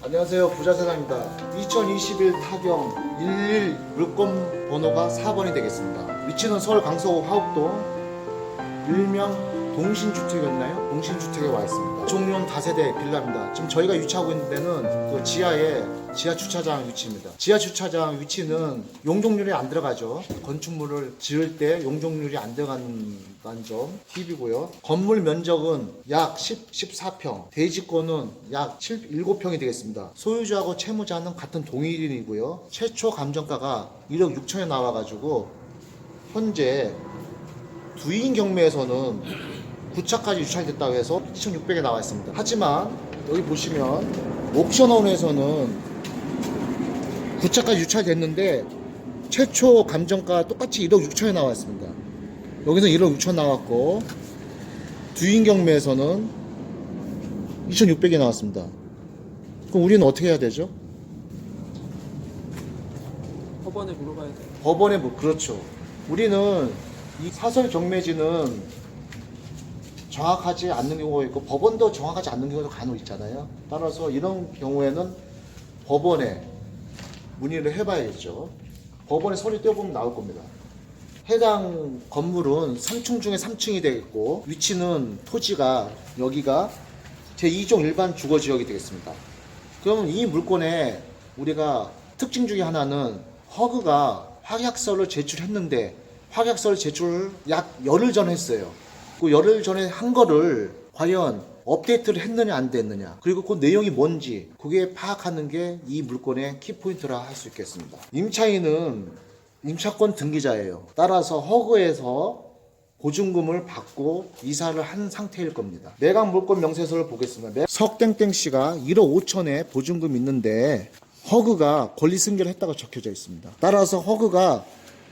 안녕하세요, 부자사장입니다. 2021 타경 11 물건 번호가 4번이 되겠습니다. 위치는 서울 강서구 화곡동 일명 동신주택이었나요? 동신주택에 와 있습니다. 종류는 다세대 빌라입니다. 지금 저희가 위치하고 있는 데는 그 지하에 지하 주차장 위치입니다. 지하 주차장 위치는 용적률이 안 들어가죠. 건축물을 지을 때 용적률이 안 들어가는 점 팁이고요. 건물 면적은 약 14평, 대지권은 약 7평이 되겠습니다. 소유주하고 채무자는 같은 동일인이고요. 최초 감정가가 1억 6천에 나와가지고 현재 두인 경매에서는 9차까지 유찰됐다고 해서 2,600에 나와 있습니다. 하지만 여기 보시면 옥션원에서는 9차까지 유찰됐는데 최초 감정가 똑같이 1억 6천에 나와 있습니다. 여기서 1억 6천 나왔고 두인 경매에서는 2,600에 나왔습니다. 그럼 우리는 어떻게 해야 되죠? 법원에 물어봐야 돼요. 법원에 그렇죠. 우리는 이 사설 경매지는 정확하지 않는 경우가 있고 법원도 정확하지 않는 경우도 간혹 있잖아요. 따라서 이런 경우에는 법원에 문의를 해봐야겠죠. 법원에 서류 떼어보면 나올 겁니다. 해당 건물은 3층 중에 3층이 되겠고 위치는 토지가 여기가 제2종 일반 주거지역이 되겠습니다. 그러면 이 물건에 우리가 특징 중에 하나는 허그가 확약서를 제출했는데 확약서를 제출을 약 열흘 전에 했어요. 그 열흘 전에 한 거를 과연 업데이트를 했느냐 안 됐느냐, 그리고 그 내용이 뭔지 그게 파악하는 게 이 물건의 키포인트라 할 수 있겠습니다. 임차인은 임차권 등기자예요. 따라서 허그에서 보증금을 받고 이사를 한 상태일 겁니다. 매각 물건 명세서를 보겠습니다. 석땡땡씨가 1억 5천에 보증금 있는데 허그가 권리 승계를 했다고 적혀져 있습니다. 따라서 허그가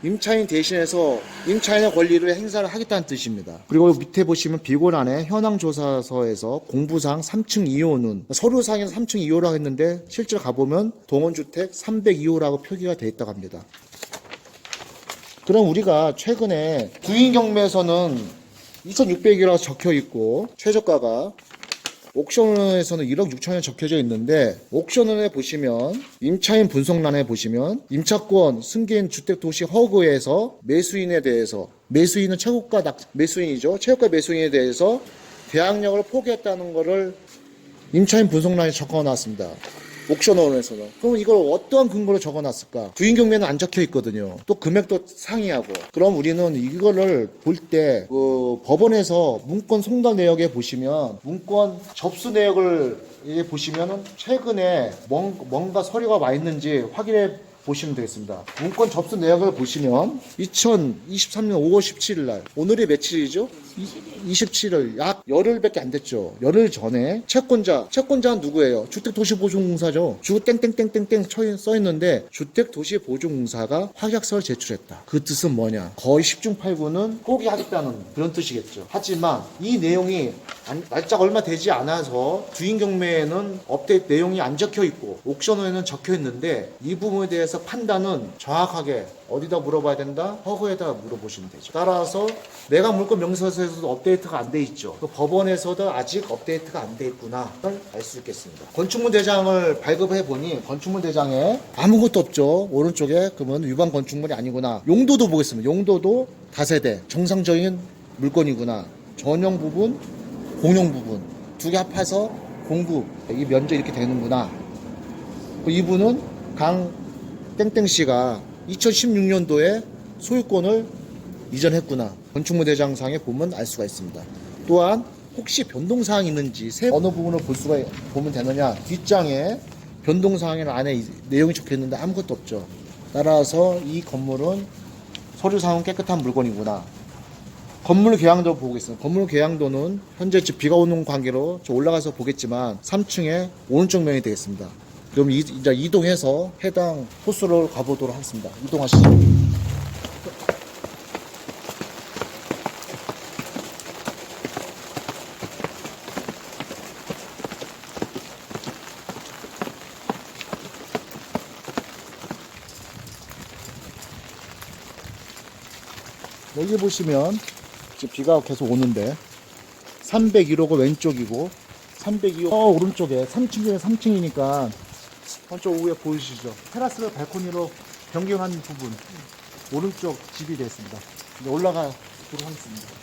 임차인 대신해서 임차인의 권리를 행사를 하겠다는 뜻입니다. 그리고 밑에 보시면 비고란에 현황조사서에서 공부상 3층 2호는 서류상에서 3층 2호라고 했는데 실제로 가보면 동원주택 302호라고 표기가 되어 있다고 합니다. 그럼 우리가 최근에 두인 경매에서는 2,600이라고 적혀 있고 최저가가 옥션원에서는 1억 6천에 적혀져 있는데 옥션원에 보시면 임차인 분석란에 보시면 임차권 승계인 주택도시 허그에서 매수인에 대해서 매수인은 최고가 매수인이죠. 최고가 매수인에 대해서 대항력을 포기했다는 것을 임차인 분석란에 적어놨습니다. 옥션원에서는. 그럼 이걸 어떠한 근거로 적어놨을까? 두인 경매는 안 적혀 있거든요. 또 금액도 상이하고. 그럼 우리는 이거를 볼 때 법원에서 문건 송달 내역에 보시면 문건 접수 내역을 보시면은 최근에 뭔가 서류가 와 있는지 확인해 보시면 되겠습니다. 문건 접수 내역을 보시면 2023년 5월 17일 날, 오늘이 며칠이죠? 27일, 약 열흘밖에 안 됐죠. 열흘 전에 채권자는 누구예요? 주택도시보증공사죠. 주 땡땡땡땡땡 써 있는데 주택도시보증공사가 확약서를 제출했다. 그 뜻은 뭐냐? 거의 10중 8구는 포기하겠다는 그런 뜻이겠죠. 하지만 이 내용이 날짜가 얼마 되지 않아서 두인 경매에는 업데이트 내용이 안 적혀 있고 옥션호에는 적혀 있는데 이 부분에 대해서 판단은 정확하게 어디다 물어봐야 된다? 허그에다 물어보시면 되죠. 따라서 매각 물건 명세서에서도 업데이트가 안 돼 있죠. 그 법원에서도 아직 업데이트가 안 돼 있구나 알 수 있겠습니다. 건축물 대장을 발급해 보니 건축물 대장에 아무것도 없죠. 오른쪽에. 그러면 위반 건축물이 아니구나. 용도도 보겠습니다. 용도도 다세대 정상적인 물건이구나. 전용 부분, 공용 부분 두 개 합해서 공부, 이 면적 이렇게 되는구나. 이분은 강 땡땡씨가 2016년도에 소유권을 이전했구나. 건축물 대장상에 보면 알 수가 있습니다. 또한 혹시 변동사항이 있는지 어느 부분을 보면 되느냐. 뒷장에 변동사항이나 안에 내용이 적혀있는데 아무것도 없죠. 따라서 이 건물은 서류상은 깨끗한 물건이구나. 건물 계량도 보겠습니다. 건물 계량도는 현재 비가 오는 관계로 올라가서 보겠지만 3층에 오른쪽 면이 되겠습니다. 그럼 이제 이동해서 해당 호수로 가보도록 하겠습니다. 이동하시죠. 여기 보시면 지금 비가 계속 오는데 301호가 왼쪽이고 302호 오른쪽에 3층 중에 3층이니까 한쪽 위에 보이시죠? 테라스를 발코니로 변경한 부분 오른쪽 집이 됐습니다. 이제 올라가도록 하겠습니다.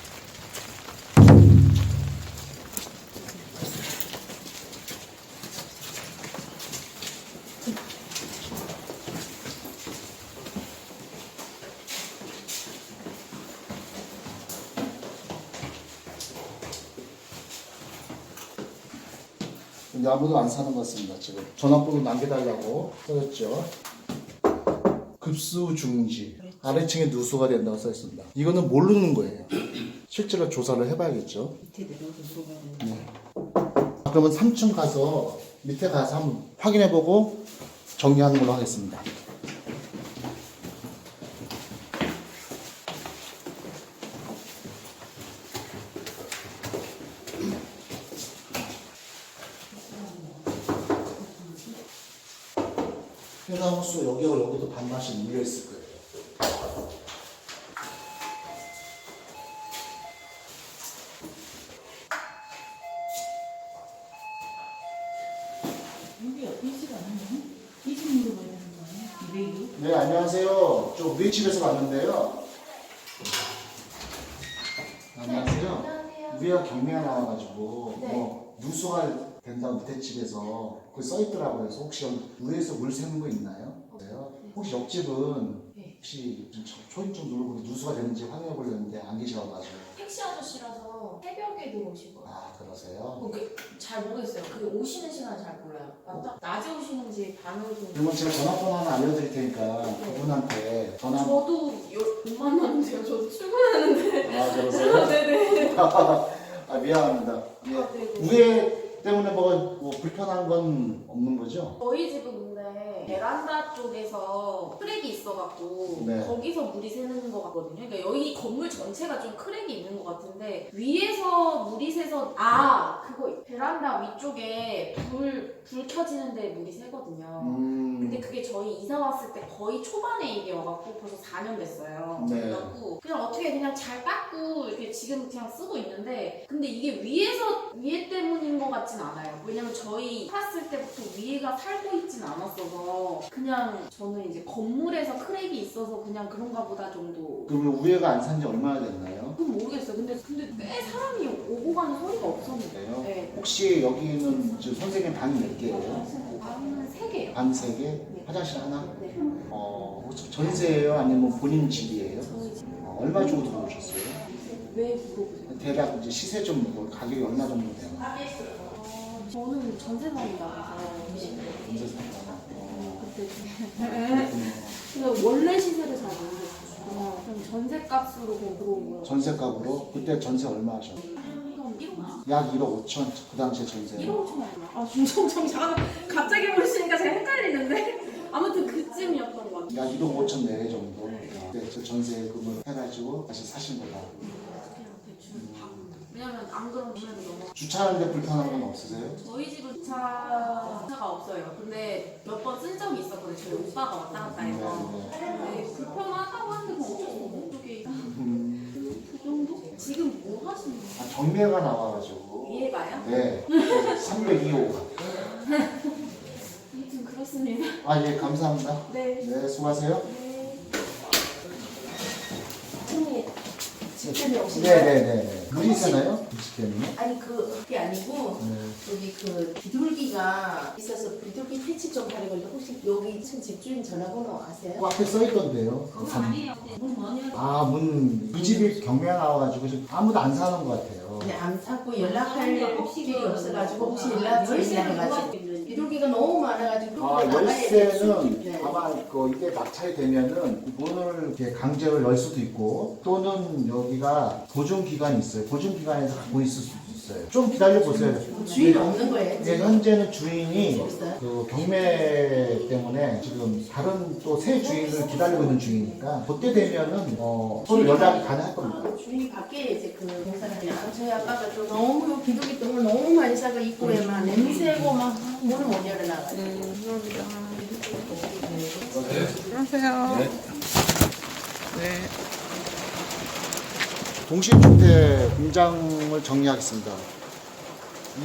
근데 아무도 안 사는 것 같습니다. 지금 전화번호 남겨달라고 써졌죠. 급수 중지 아래층에 누수가 된다고 써 있습니다. 이거는 모르는 거예요. 실제로 조사를 해봐야겠죠. 밑에 내려서 물어봐야 되는데. 네. 그러면 3층 가서 밑에 가서 한번 확인해보고 정리하는 걸로 하겠습니다. 해나무수 여기하고 여기도 반반씩 물려 있을 거예요. 여기 옆에 있지가 않나요? 이 집 물어봐야 되는 거 아니야? 200이? 네, 안녕하세요. 저 우리 집에서 왔는데요. 안녕하세요. 우리가 경매가 나와가지고 뭐 누수가 된다고 밑에 집에서 그 써있더라고요. 그래서 혹시 여기 위에서 물 새는 거 있나요? 그래요? 혹시 옆집은 혹시 좀 초인 좀 누르고 누수가 되는지 확인해 보려는데 안 계셔가지고. 택시 아저씨라서 새벽에 들어오신 거예요. 아, 그러세요? 잘 모르겠어요. 그 오시는 시간 잘 몰라요. 맞다? 낮에 오시는지 밤에 오시는지. 그러면 제가 전화번호 하나 알려드릴 테니까 그분한테 전화. 저도 못 만났는데요. 저도 출근하는데. 아, 그러세요? 네네. 아, 미안합니다. 예. 아, 네네. 우에 때문에 뭐 불편한 건 없는 거죠? 저희 집은 근데 베란다 쪽에서 크랙이 있어갖고 네. 거기서 물이 새는 것 같거든요. 그러니까 여기 건물 전체가 좀 크랙이 있는 것 같은데 위에서 물이 새서 그거 베란다 위쪽에 불 켜지는데 물이 새거든요. 근데 그게 저희 이사 왔을 때 거의 초반에 이게 와갖고 벌써 4년 됐어요. 네. 그래갖고 그냥 어떻게 그냥 잘 닦고 이렇게 지금 그냥 쓰고 있는데 근데 이게 위에 때문인 것 같진 않아요. 왜냐면 저희 살았을 때부터 위에가 살고 있진 않았어서 그냥 저는 이제 건물에서 크랙이 있어서 그냥 그런가 보다 정도. 그러면 우에가 안 산 지 얼마나 됐나요? 그건 모르겠어요. 근데 꽤 사람이 오고 가는 소리가 없었는데. 그래요? 네. 혹시 여기는 지금 선생님 방이 몇 개예요? 방은 3개요. 방 3개? 화장실 하나? 네. 혹시 전세예요? 아니면 본인 집이에요? 저희 집. 얼마 주고 들어오셨어요? 왜 물어보세요? 대략 이제 시세 좀 뭐 가격이 얼마 정도 돼요? 저는 전세 살인다고 해서 전세 산다나? 그때 근데 원래 시세를 잘 모르겠어요. 그냥 전세값으로 그냥 들어온 거예요. 전세값으로? 그때 전세 얼마 하셨어요? 한 1억 원? 약 1억 5천 그 당시에 전세. 1억 5천 원이요? 중청청 갑자기 모르시니까 제가 헷갈리는데 아무튼 그쯤이었던 것 같아요. 약 1억 5천 내외 정도. 그때 저 전세금을 해가지고 다시 사신 거다. 그냥 대충 왜냐면 안 그러면 너무 주차하는데 불편한 건 없으세요? 저희 집은 주차가 없어요. 근데 몇 번 쓴 적이 있었거든요. 저희 오빠가 왔다 갔다 해서. 근데 불편하다고 하는데 그건 어쩔 수 없는 쪽에 그 정도? 지금 뭐 하시는 거예요? 아, 경매가 나와가지고. 이해가요? 네. 302호가. 아무튼 그렇습니다. 아, 예, 감사합니다. 네. 네, 수고하세요. 형님, 집 때문에 오신 거예요? 네네네. 물이 새나요? 집 때문에? 아니 그게 아니고 네. 여기 그 비둘기가 있어서 비둘기 퇴치 좀 하려고 했는데 혹시 여기 2층 집주인 전화번호 아세요? 그 앞에 써있던데요. 이 집이 경매가 나와가지고 지금 아무도 안 사는 것 같아요. 네, 안 사고 연락할 길이 없어가지고 혹시 연락 드리냐 해가지고 비둘기가 너무 많아가지고 아, 나가야 열쇠는 네. 아마 이게 낙찰이 되면은 문을 이렇게 강제로 열 수도 있고 또는 여기가 보증기간이 있어요. 보증기간에서 갖고 있을 수도 있어요. 좀 기다려 보세요. 주인 없는 거예요? 네, 현재는 주인이 없어요? 그 경매 때문에 지금 다른 또 새 주인을 기다리고 있는 중이니까 그때 되면은 서로 연락이 가능할 겁니다. 주인이 밖에 이제 그 공사를 저희 아빠가 좀 너무 비둘기 똥을 너무 많이 싸고 입구에만 냄새고 막 문을 못 열어놔가지고 안녕하세요. 네. 동시주택 공장을 정리하겠습니다.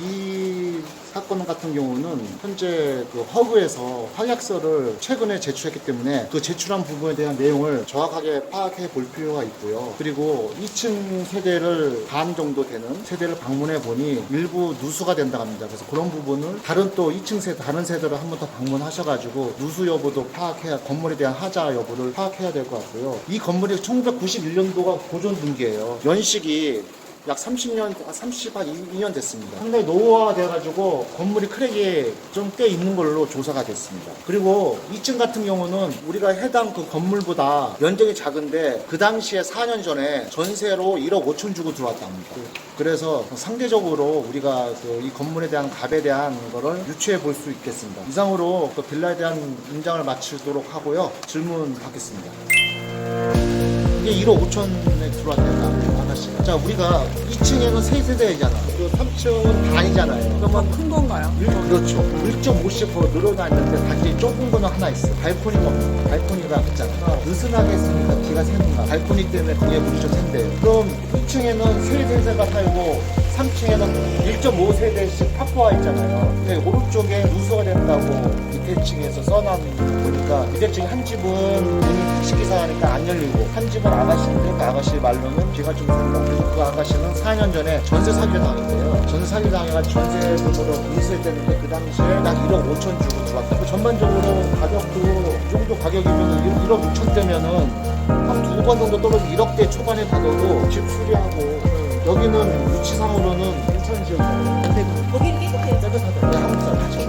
이 이 사건 같은 경우는 현재 그 허그에서 확약서를 최근에 제출했기 때문에 그 제출한 부분에 대한 내용을 정확하게 파악해 볼 필요가 있고요. 그리고 2층 세대를 반 정도 되는 세대를 방문해 보니 일부 누수가 된다고 합니다. 그래서 그런 부분을 다른 또 2층 세대, 다른 세대를 한 번 더 방문하셔가지고 누수 여부도 파악해야, 건물에 대한 하자 여부를 파악해야 될 것 같고요. 이 건물이 1991년도가 보존 등기예요. 연식이 약 30년, 32년 됐습니다. 상당히 노후화가 돼가지고 건물이 크랙이 좀 꽤 있는 걸로 조사가 됐습니다. 그리고 2층 같은 경우는 우리가 해당 그 건물보다 면적이 작은데 그 당시에 4년 전에 전세로 1억 5천 주고 들어왔다 합니다. 그래서 상대적으로 우리가 그 이 건물에 대한 값에 대한 거를 유추해 볼 수 있겠습니다. 이상으로 그 빌라에 대한 인장을 마치도록 하고요. 질문 받겠습니다. 이게 1억 5천에 들어왔대요, 아가씨가. 자, 우리가 2층에는 3세대잖아. 그 3층은 반이잖아요. 그러면 큰 건가요? 그렇죠. 1.50% 늘어났는데 단지 좁은 거는 하나 있어. 발코니가 없는 거. 발코니가 있잖아. 느슨하게 했으니까 비가 새는가. 발코니 때문에 그게 물이 좀 샌대요. 그럼 2층에는 3세대가 살고 3층에는 1.5세대씩 파포화 있잖아요. 근데 오른쪽에 누수가 된다고 밑에 층에서 써난 보니까 밑에 층 한 집은 문이 식기사하니까 안 열리고 한 집은 아가씨인데 그 아가씨 말로는 비가 좀 샌다. 그래서 그 아가씨는 4년 전에 전세 사기를 당했대요. 전세 사기 당해가지고 전세금으로 인수를 했는데 그 당시에 약 1억 5천 주고 들어왔다. 그 전반적으로 가격도 이 정도 가격이면 1억 6천 대면은 한 두 번 정도 떨어져 1억대 초반에 받아도 집 수리하고 여기는 위치상으로는 괜찮은 지역이잖아요. 근데 거기는 깨끗해요. 깨끗하다. 내 한국 사람 하죠.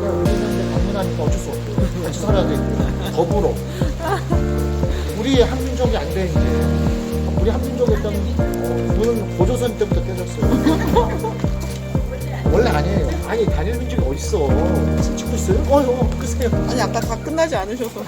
야, 우리는 방문하니까 어쩔 수 없고 같이 살아야 되고 더불어. 우리 한민족이 안 돼 이제. 우리 한민족 일단 문은 고조선 때부터 깨졌어요. 원래 아니에요. 아니 단일 민족이 어딨어. 지금 찍고 있어요? 끄세요. 아니 아까 다 끝나지 않으셔서.